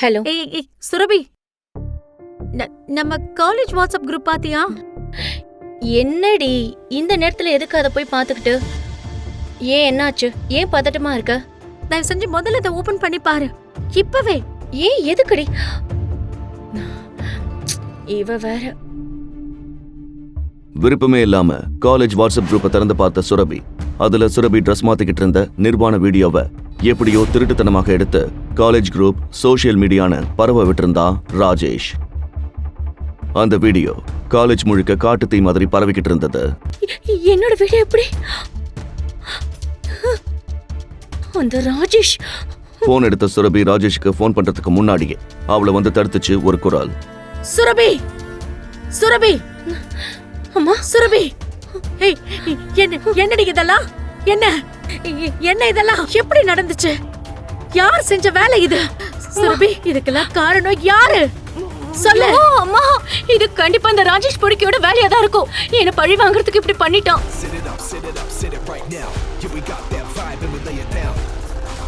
Hello. ஏய் சுரபி, நம்ம college WhatsApp group பாத்தியா? என்னடி இந்த நேரத்துல எதுக்கு அதை போய் பாத்துக்கிட்டு? ஏன் என்னாச்சு? ஏன் பதட்டமா இருக்க? தயவு செஞ்சு முதல்ல இதை ஓபன் பண்ணி பாரு இப்பவே. ஏன் எதுக்குடி? இவ வேற. விருப்பமே இல்லாம காலேஜ் வாட்ஸ்அப் குரூப்பை திறந்து பார்த்த சுரபி, அதுல சுரபி ட்ரெஸ் மாத்திக்கிட்டு இருந்த நிர்வாண வீடியோவை எப்படியோ திருட்டுத்தனமாக எடுத்து காலேஜ் குரூப் சோசியல் மீடியான பரவ விட்டிருந்தா ராஜேஷ். அந்த வீடியோ காலேஜ் முழுக்க காட்டு தீ மாதிரி பரவிக்கிட்டு இருந்தது. என்னோட வீடியோ எப்படி? அந்த ராஜேஷ். போன் எடுத்த சுரபி ராஜேஷ்க்கு போன் பண்றதுக்கு முன்னாடியே அவளை வந்து தடுத்துச்சு ஒரு குரல். சுரபி, சுரபி, அம்மா சுரபி. ஏய், என்னடி இதெல்லாம்? என்ன இதெல்லாம்? எப்படி நடந்துச்சு? யார் செஞ்ச வேலை இது? சுரபி, இதுக்கெல்லாம் காரணம் யாரு? சொல்லு. அம்மா, இது கண்டிப்பா அந்த ராஜேஷ் பொடிக்கையோட வேலையா தான் இருக்கும். என்ன பழி வாங்குறதுக்கு இப்படி பண்ணிட்டான்.